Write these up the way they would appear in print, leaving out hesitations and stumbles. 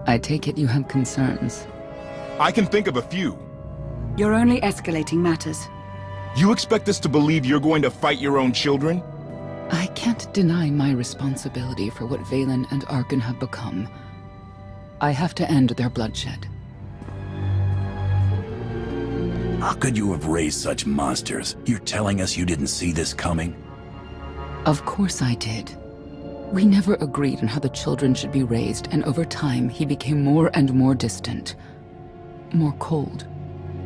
I take it you have concerns. I can think of a few. You're only escalating matters. You expect us to believe you're going to fight your own children? I can't deny my responsibility for what Valen and Arkan have become. I have to end their bloodshed. How could you have raised such monsters? You're telling us you didn't see this coming? Of course I did. We never agreed on how the children should be raised, and over time he became more and more distant. More cold.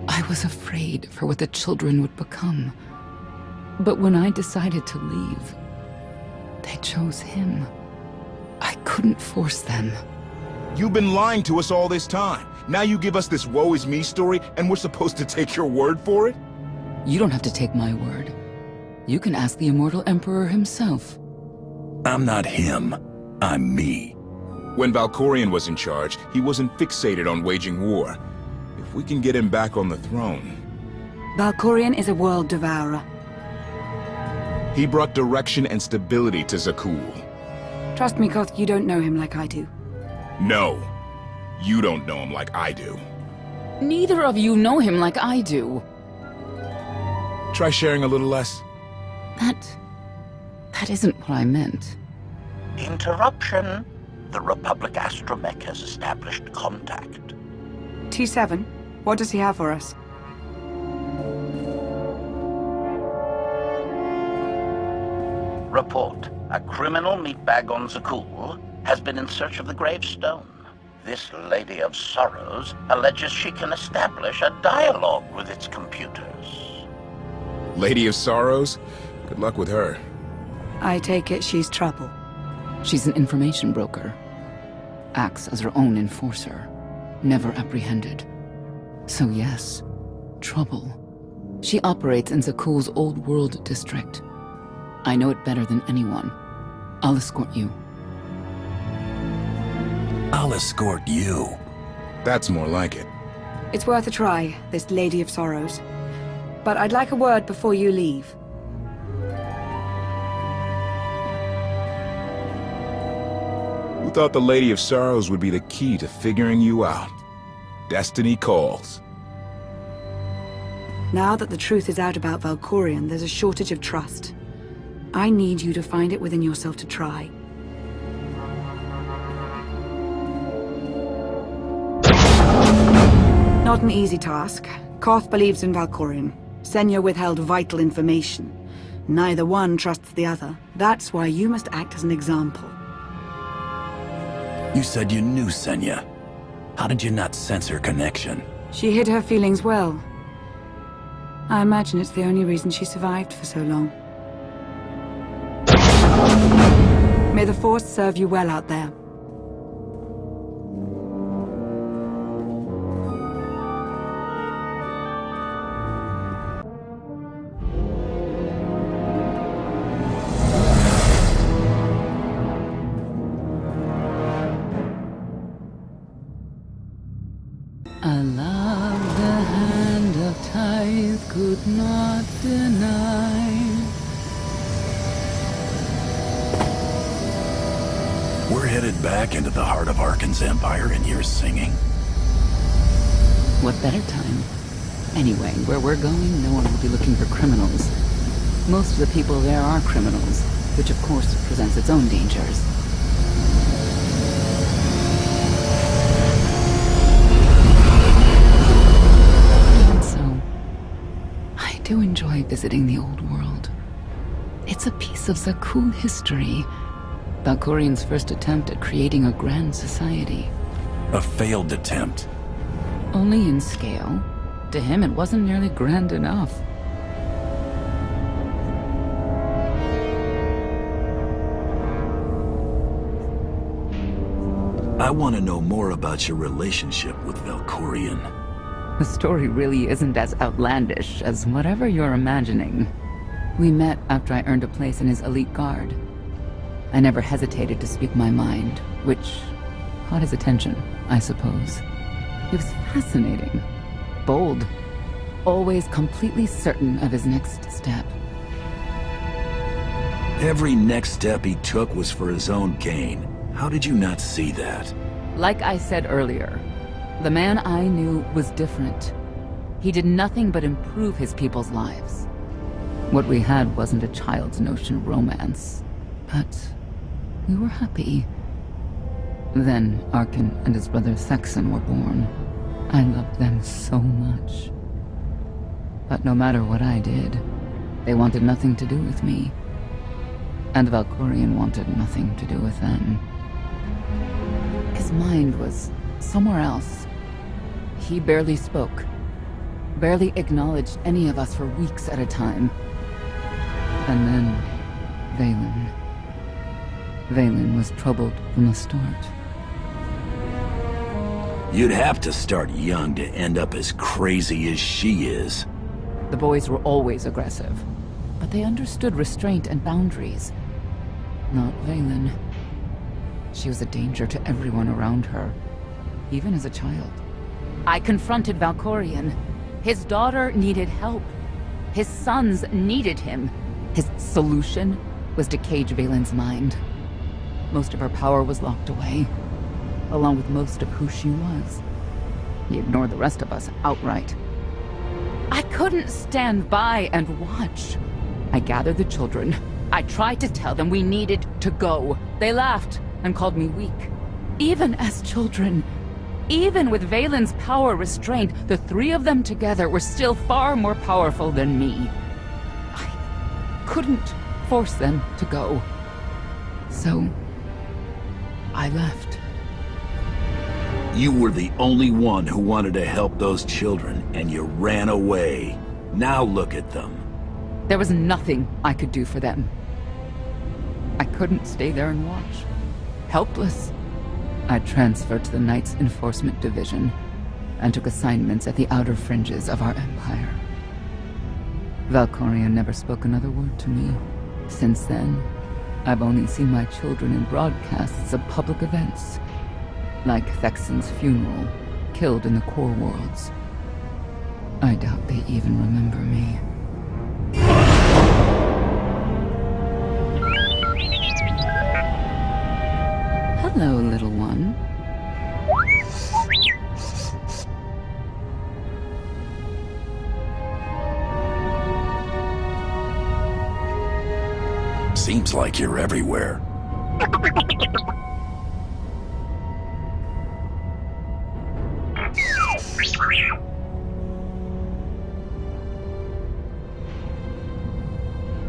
I was afraid for what the children would become. But when I decided to leave, they chose him. I couldn't force them. You've been lying to us all this time. Now you give us this woe is me story, and we're supposed to take your word for it? You don't have to take my word. You can ask the Immortal Emperor himself. I'm not him. I'm me. When Valkorion was in charge, he wasn't fixated on waging war. If we can get him back on the throne... Valkorion is a world devourer. He brought direction and stability to Zakul. Trust me, Koth, you don't know him like I do. No. You don't know him like I do. Neither of you know him like I do. Try sharing a little less. That isn't what I meant. Interruption. The Republic astromech has established contact. T7, what does he have for us? Report. A criminal meatbag on Zakul has been in search of the gravestone. This Lady of Sorrows alleges she can establish a dialogue with its computers. Lady of Sorrows? Good luck with her. I take it she's trouble. She's an information broker. Acts as her own enforcer. Never apprehended. So yes, trouble. She operates in Zakul's Old World district. I know it better than anyone. I'll escort you. I'll escort you. That's more like it. It's worth a try, this Lady of Sorrows. But I'd like a word before you leave. Who thought the Lady of Sorrows would be the key to figuring you out? Destiny calls. Now that the truth is out about Valkorion, there's a shortage of trust. I need you to find it within yourself to try. Not an easy task. Koth believes in Valkorion. Senya withheld vital information. Neither one trusts the other. That's why you must act as an example. You said you knew Senya. How did you not sense her connection? She hid her feelings well. I imagine it's the only reason she survived for so long. May the Force serve you well out there. I love the hand of tithe could not deny. We're headed back into the heart of Arkan's empire and you're singing. What better time? Anyway, where we're going, no one will be looking for criminals. Most of the people there are criminals, which of course presents its own dangers. I do enjoy visiting the old world. It's a piece of Zakul history. Valkorion's first attempt at creating a grand society. A failed attempt. Only in scale. To him, it wasn't nearly grand enough. I want to know more about your relationship with Valkorion. The story really isn't as outlandish as whatever you're imagining. We met after I earned a place in his elite guard. I never hesitated to speak my mind, which caught his attention, I suppose. He was fascinating, bold, always completely certain of his next step. Every next step he took was for his own gain. How did you not see that? Like I said earlier, the man I knew was different. He did nothing but improve his people's lives. What we had wasn't a child's notion of romance, but we were happy. Then Arkin and his brother Thexan were born. I loved them so much. But no matter what I did, they wanted nothing to do with me. And Valkorion wanted nothing to do with them. His mind was somewhere else. He barely spoke, barely acknowledged any of us for weeks at a time. And then, Valen was troubled from the start. You'd have to start young to end up as crazy as she is. The boys were always aggressive, but they understood restraint and boundaries. Not Valen. She was a danger to everyone around her, even as a child. I confronted Valkorion. His daughter needed help. His sons needed him. His solution was to cage Valen's mind. Most of her power was locked away, along with most of who she was. He ignored the rest of us outright. I couldn't stand by and watch. I gathered the children. I tried to tell them we needed to go. They laughed and called me weak. Even as children, even with Valen's power restrained, the three of them together were still far more powerful than me. I couldn't force them to go. So, I left. You were the only one who wanted to help those children, and you ran away. Now look at them. There was nothing I could do for them. I couldn't stay there and watch. Helpless. I transferred to the Knights Enforcement Division and took assignments at the outer fringes of our empire. Valkorion never spoke another word to me. Since then, I've only seen my children in broadcasts of public events, like Thexan's funeral, killed in the Core Worlds. I doubt they even remember me. Hello, little one. Seems like you're everywhere.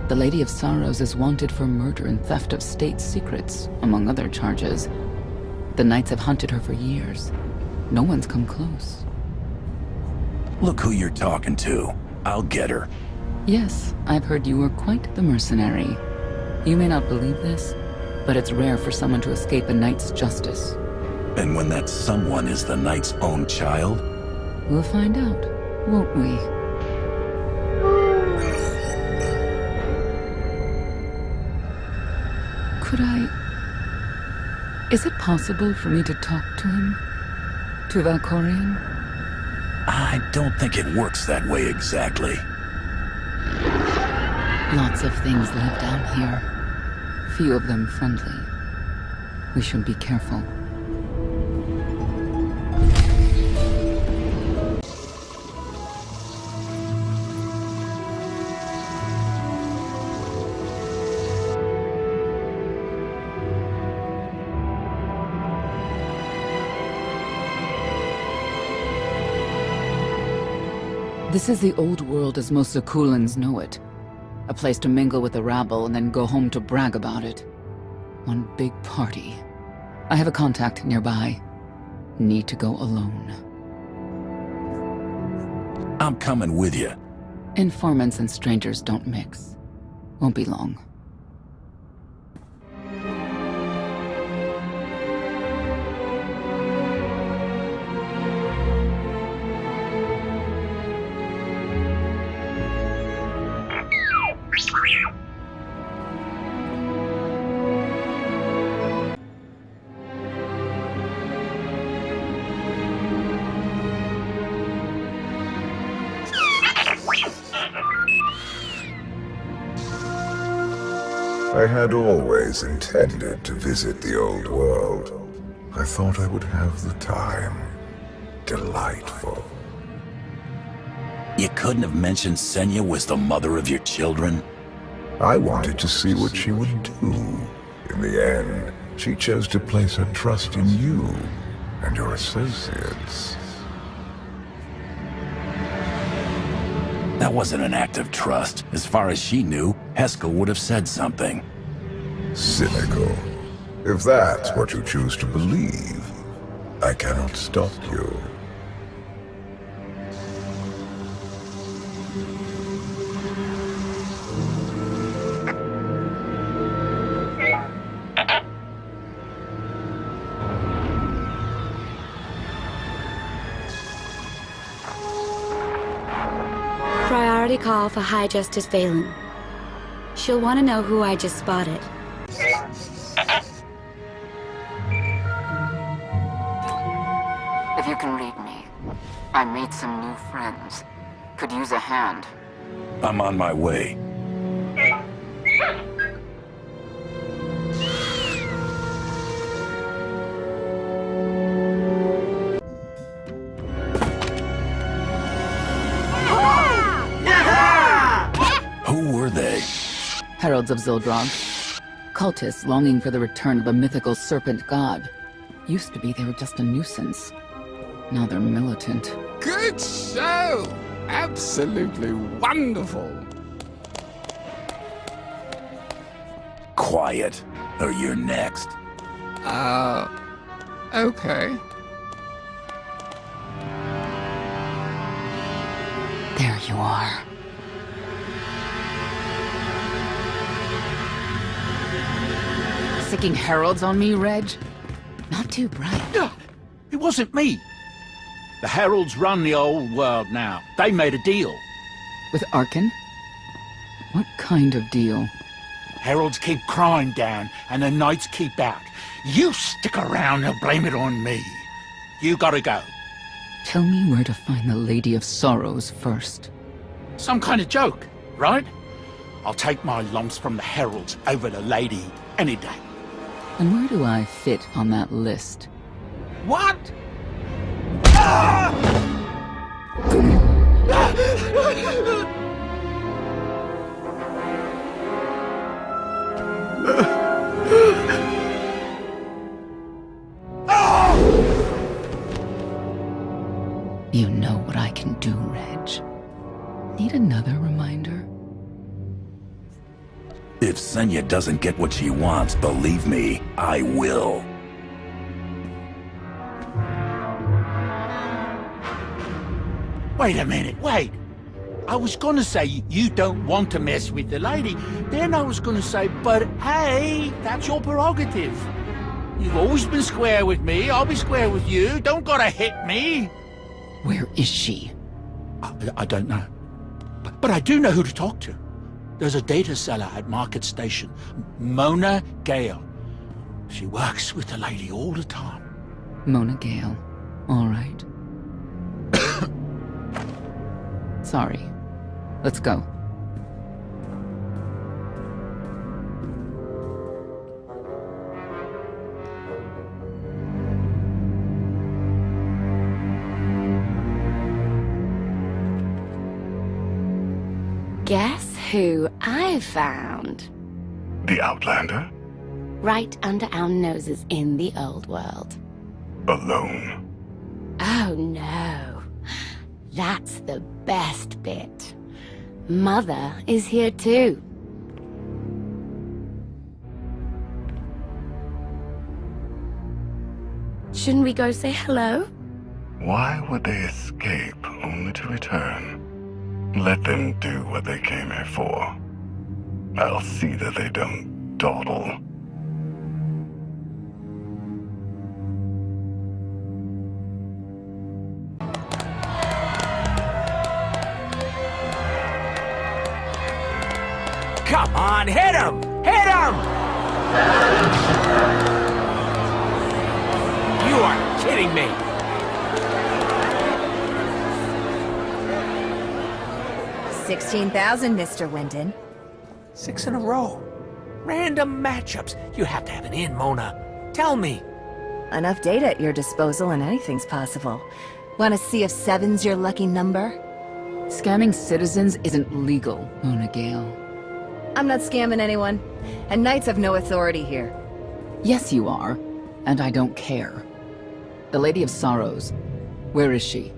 The Lady of Sorrows is wanted for murder and theft of state secrets, among other charges. The Knights have hunted her for years. No one's come close. Look who you're talking to. I'll get her. Yes, I've heard you were quite the mercenary. You may not believe this, but it's rare for someone to escape a knight's justice. And when that someone is the knight's own child? We'll find out, won't we? Could I... Is it possible for me to talk to him? To Valkorion? I don't think it works that way exactly. Lots of things live down here. Few of them friendly. We should be careful. This is the old world as most Zakulans know it. A place to mingle with the rabble and then go home to brag about it. One big party. I have a contact nearby. Need to go alone. I'm coming with you. Informants and strangers don't mix. Won't be long. I had always intended to visit the old world. I thought I would have the time. Delightful. You couldn't have mentioned Senya was the mother of your children? I wanted to see what she would do. In the end, she chose to place her trust in you and your associates. That wasn't an act of trust. As far as she knew, Heskel would have said something. Cynical. If that's what you choose to believe, I cannot stop you. Priority call for High Justice Valen. She'll want to know who I just spotted. If you can read me, I made some new friends. Could use a hand. I'm on my way. Who were they? Heralds of Zildrog. Cultists longing for the return of a mythical serpent god. Used to be they were just a nuisance. Now they're militant. Good show! Absolutely wonderful! Quiet, or you're next. Okay. There you are. Sicking heralds on me, Reg? Not too bright. It wasn't me. The Heralds run the old world now. They made a deal. With Arkin? What kind of deal? Heralds keep crime down, and the Knights keep out. You stick around and blame it on me. You gotta go. Tell me where to find the Lady of Sorrows first. Some kind of joke, right? I'll take my lumps from the Heralds over the Lady any day. And where do I fit on that list? What? You know what I can do, Reg. Need another reminder? If Senya doesn't get what she wants, believe me, I will. Wait a minute, wait. I was gonna say you don't want to mess with the lady. Then I was gonna say, but hey, that's your prerogative. You've always been square with me, I'll be square with you. Don't gotta hit me. Where is she? I don't know. But I do know who to talk to. There's a data seller at Market Station, Mona Gale. She works with the lady all the time. Mona Gale. All right. Sorry. Let's go. Guess who I found? The Outlander? Right under our noses in the old world. Alone. Oh no. That's the best bit. Mother is here too. Shouldn't we go say hello? Why would they escape only to return? Let them do what they came here for. I'll see that they don't dawdle. Come on, hit him! Hit him! You are kidding me! $16,000, Mr. Wyndon. 6 in a row. Random matchups. You have to have an in, Mona. Tell me. enough data at your disposal and anything's possible. Want to see if 7's your lucky number? Scamming citizens isn't legal, Mona Gale. I'm not scamming anyone, and Knights have no authority here. Yes, you are, and I don't care. The Lady of Sorrows, where is she?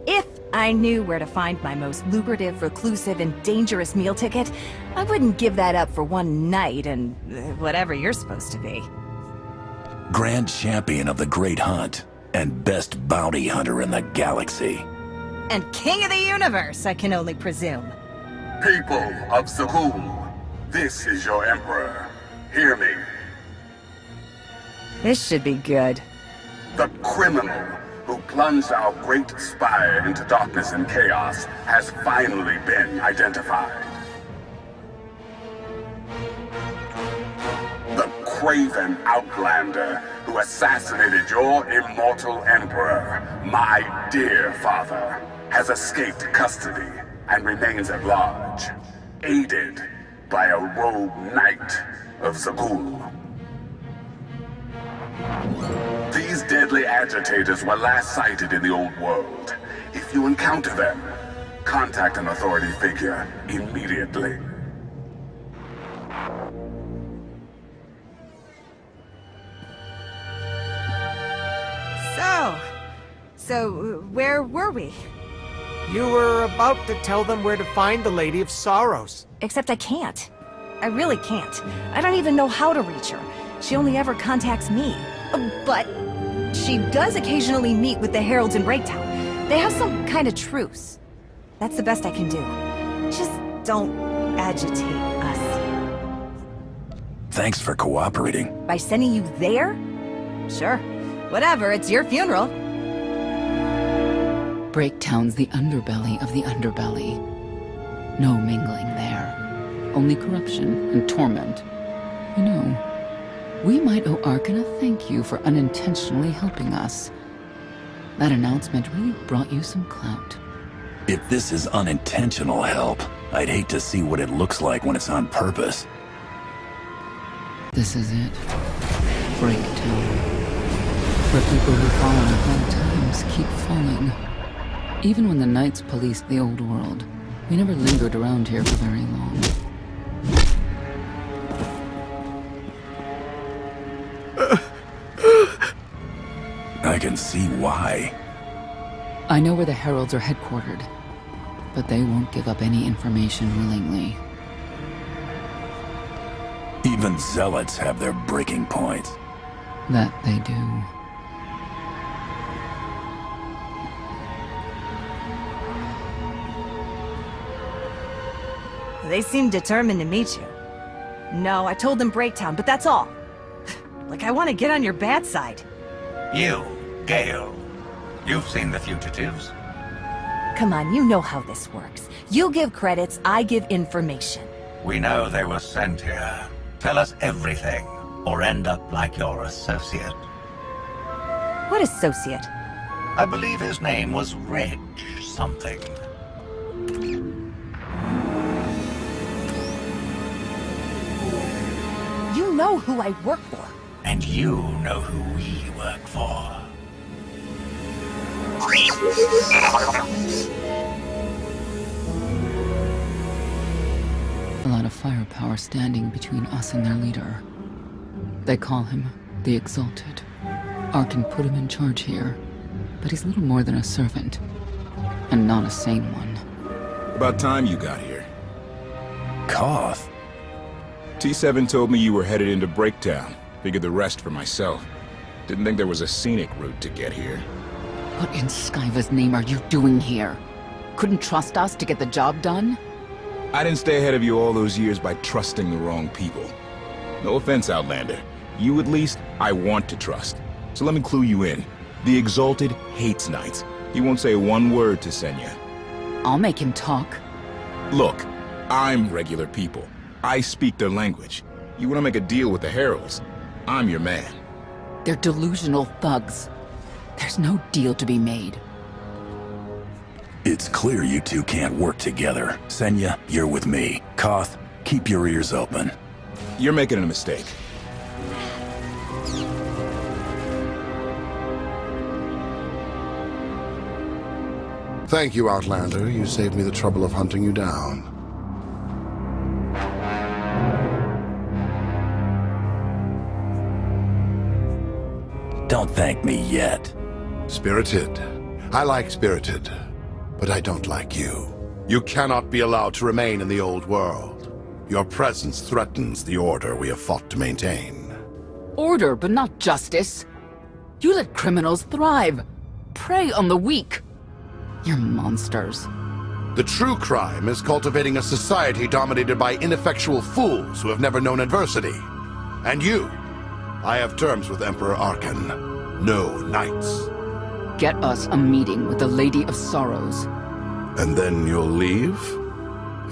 If I knew where to find my most lucrative, reclusive, and dangerous meal ticket, I wouldn't give that up for one night and whatever you're supposed to be. Grand Champion of the Great Hunt, and best bounty hunter in the galaxy. And King of the Universe, I can only presume. People of Zakul, this is your Emperor. Hear me. This should be good. The criminal who plunged our great spire into darkness and chaos has finally been identified. The craven outlander who assassinated your immortal emperor, my dear father, has escaped custody and remains at large, aided by a rogue knight of Zakul. These deadly agitators were last sighted in the old world. If you encounter them, contact an authority figure immediately. So, where were we? You were about to tell them where to find the Lady of Sorrows. Except I can't. I really can't. I don't even know how to reach her. She only ever contacts me. But she does occasionally meet with the Heralds in Breaktown. They have some kind of truce. That's the best I can do. Just don't agitate us. Thanks for cooperating. By sending you there? Sure. Whatever, it's your funeral. Breaktown's the underbelly of the underbelly. No mingling there. Only corruption and torment. You know, we might owe Arkan a thank you for unintentionally helping us. That announcement really brought you some clout. If this is unintentional help, I'd hate to see what it looks like when it's on purpose. This is it. Breaktown. Where people who fall in hard times keep falling. Even when the Knights policed the old world, we never lingered around here for very long. I can see why. I know where the Heralds are headquartered, but they won't give up any information willingly. Even zealots have their breaking points. That they do. They seem determined to meet you. No, I told them Breaktown, but that's all. Like I want to get on your bad side. You, Gale. You've seen the fugitives. Come on, you know how this works. You give credits, I give information. We know they were sent here. Tell us everything, or end up like your associate. What associate? I believe his name was Reg something. You know who I work for. And you know who we work for. A lot of firepower standing between us and their leader. They call him the Exalted. Arkan put him in charge here, but he's little more than a servant, and not a sane one. About time you got here. KOTFE? T7 told me you were headed into Breaktown. Figured the rest for myself. Didn't think there was a scenic route to get here. What in Skyva's name are you doing here? Couldn't trust us to get the job done? I didn't stay ahead of you all those years by trusting the wrong people. No offense, Outlander. You at least, I want to trust. So let me clue you in. The Exalted hates Knights. He won't say one word to Senya. I'll make him talk. Look, I'm regular people. I speak their language. You want to make a deal with the Heralds? I'm your man. They're delusional thugs. There's no deal to be made. It's clear you two can't work together. Senya, you're with me. KOTFE, keep your ears open. You're making a mistake. Thank you, Outlander. You saved me the trouble of hunting you down. Don't thank me yet. Spirited. I like Spirited, but I don't like you. You cannot be allowed to remain in the old world. Your presence threatens the order we have fought to maintain. Order, but not justice. You let criminals thrive. Prey on the weak. You're monsters. The true crime is cultivating a society dominated by ineffectual fools who have never known adversity. And you. I have terms with Emperor Arkan. No knights. Get us a meeting with the Lady of Sorrows. And then you'll leave?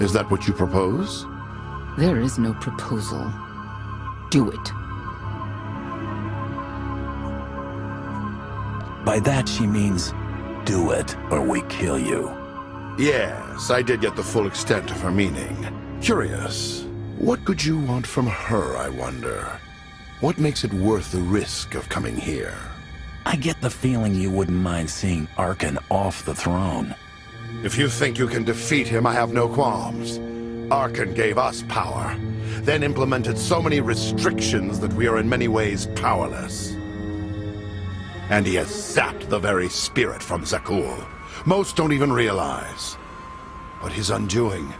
Is that what you propose? There is no proposal. Do it. By that she means, do it, or we kill you. Yes, I did get the full extent of her meaning. Curious. What could you want from her, I wonder? What makes it worth the risk of coming here? I get the feeling you wouldn't mind seeing Arkan off the throne. If you think you can defeat him, I have no qualms. Arkan gave us power, then implemented so many restrictions that we are in many ways powerless. And he has sapped the very spirit from Zakul. Most don't even realize. But his undoing,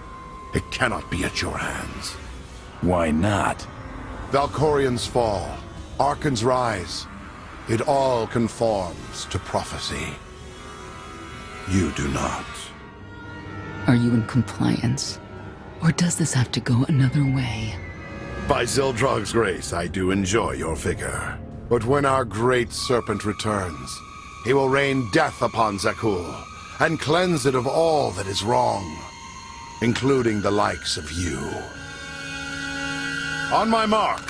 it cannot be at your hands. Why not? Valkorian's fall, Arkan's rise, it all conforms to prophecy. You do not. Are you in compliance? Or does this have to go another way? By Zildrog's grace, I do enjoy your figure. But when our great serpent returns, he will rain death upon Zakul, and cleanse it of all that is wrong, including the likes of you. On my mark!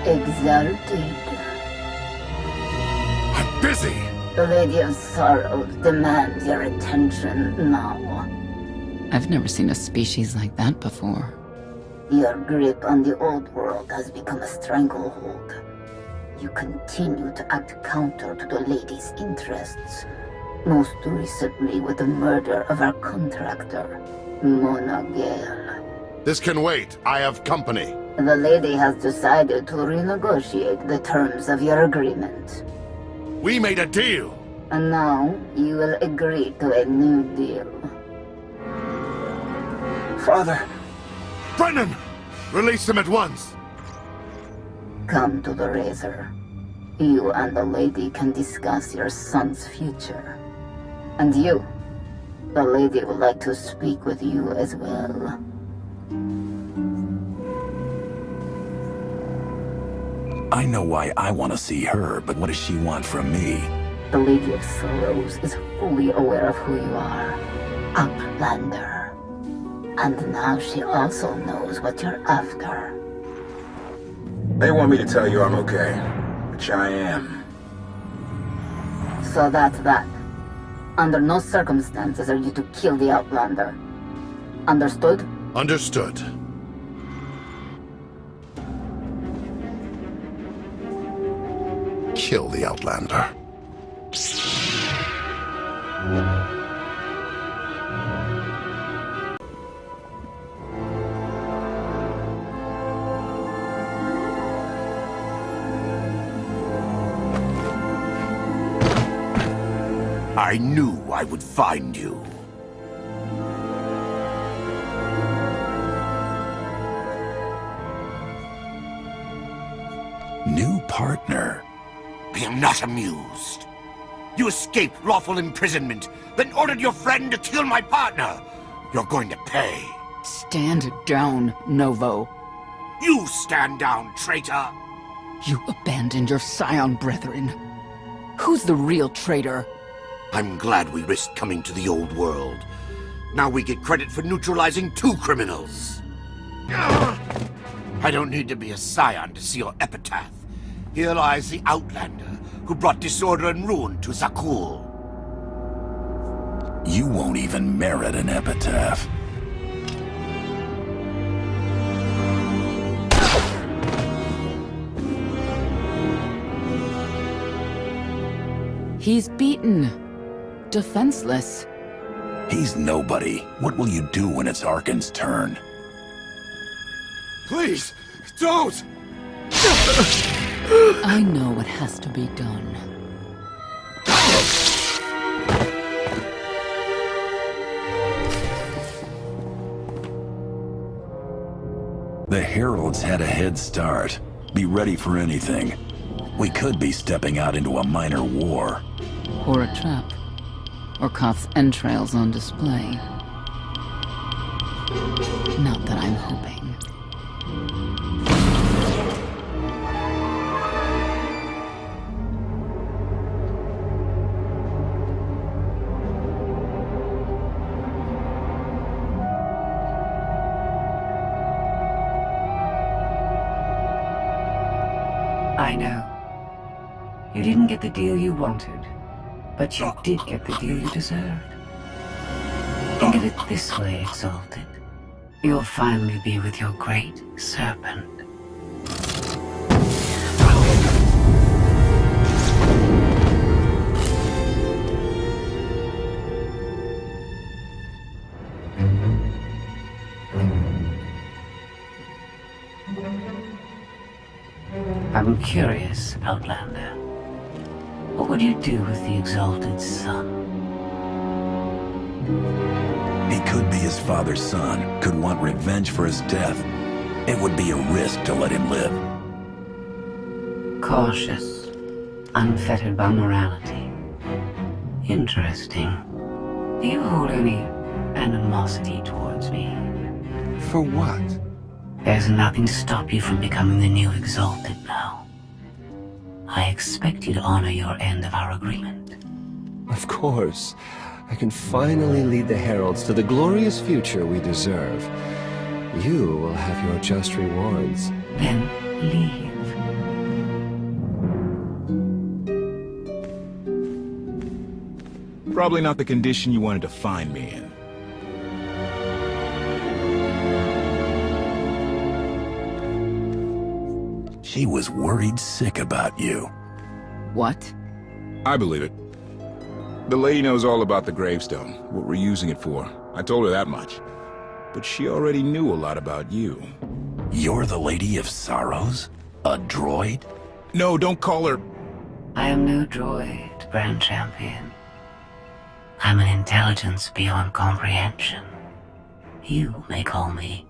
Exalted. I'm busy! The Lady of Sorrows demands your attention now. I've never seen a species like that before. Your grip on the old world has become a stranglehold. You continue to act counter to the Lady's interests, most recently with the murder of our contractor, Mona Gale. This can wait. I have company. The Lady has decided to renegotiate the terms of your agreement. We made a deal! And now, you will agree to a new deal. Father! Brennan! Release him at once! Come to the Razor. You and the Lady can discuss your son's future. And you, the Lady would like to speak with you as well. I know why I want to see her, but what does she want from me? The Lady of Sorrows is fully aware of who you are. Outlander. And now she also knows what you're after. They want me to tell you I'm okay, which I am. So that's that. Under no circumstances are you to kill the Outlander. Understood? Understood. Kill the Outlander. I knew I would find you. New partner. I am not amused. You escaped lawful imprisonment, then ordered your friend to kill my partner. You're going to pay. Stand down, Novo. You stand down, traitor! You abandoned your scion brethren. Who's the real traitor? I'm glad we risked coming to the old world. Now we get credit for neutralizing 2 criminals. I don't need to be a scion to see your epitaph. Here lies the Outlander, who brought disorder and ruin to Zakul. You won't even merit an epitaph. He's beaten. Defenseless. He's nobody. What will you do when it's Arkan's turn? Please, don't! I know what has to be done. The Heralds had a head start. Be ready for anything. We could be stepping out into a minor war. Or a trap. Or KOTFE's entrails on display. Not that I'm hoping. I know. You didn't get the deal you wanted, but you did get the deal you deserved. Think of it this way, Exalted. You'll finally be with your great serpent. I'm curious, Outlander. What would you do with the Exalted's son? He could be his father's son, could want revenge for his death. It would be a risk to let him live. Cautious, unfettered by morality. Interesting. Do you hold any animosity towards me? For what? There's nothing to stop you from becoming the new Exalted now. I expect you to honor your end of our agreement. Of course. I can finally lead the Heralds to the glorious future we deserve. You will have your just rewards. Then leave. Probably not the condition you wanted to find me in. She was worried sick about you. What? I believe it. The lady knows all about the gravestone, what we're using it for. I told her that much. But she already knew a lot about you. You're the Lady of Sorrows? A droid? No, don't call her... I am no droid, Grand Champion. I'm an intelligence beyond comprehension. You may call me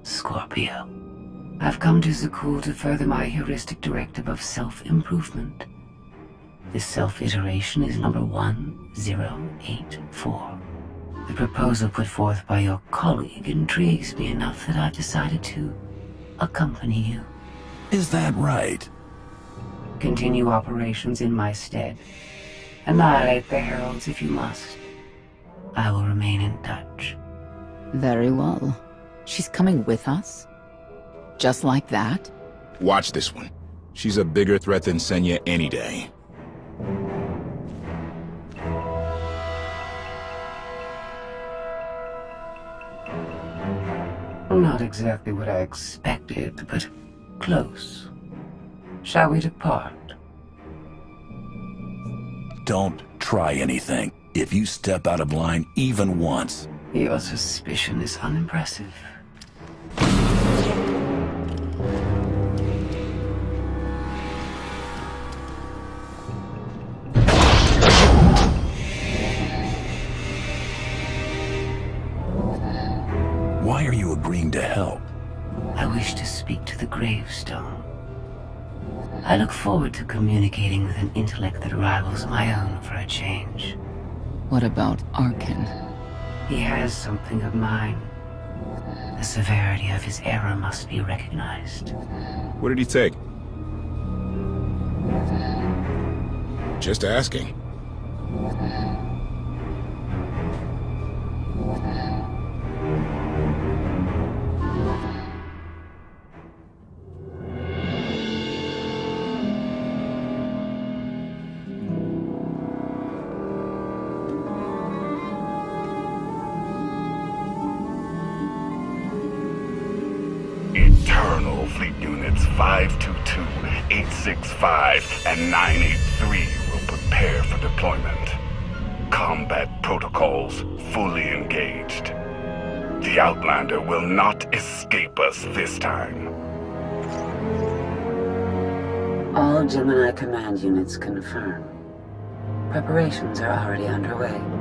Scorpio. I've come to Zakul to further my heuristic directive of self-improvement. This self-iteration is number 1084. The proposal put forth by your colleague intrigues me enough that I've decided to accompany you. Is that right? Continue operations in my stead. Annihilate the Heralds if you must. I will remain in touch. Very well. She's coming with us? Just like that? Watch this one. She's a bigger threat than Senya any day. Not exactly what I expected, but close. Shall we depart? Don't try anything. If you step out of line even once... Your suspicion is unimpressive. Why are you agreeing to help? I wish to speak to the gravestone. I look forward to communicating with an intellect that rivals my own for a change. What about Arkan? He has something of mine. The severity of his error must be recognized. What did he take? Just asking. Eternal Fleet Units 522, 865, and 983 will prepare prepare for deployment. Combat protocols fully engaged. The Outlander will not escape us this time. All Gemini command units confirm. Preparations are already underway.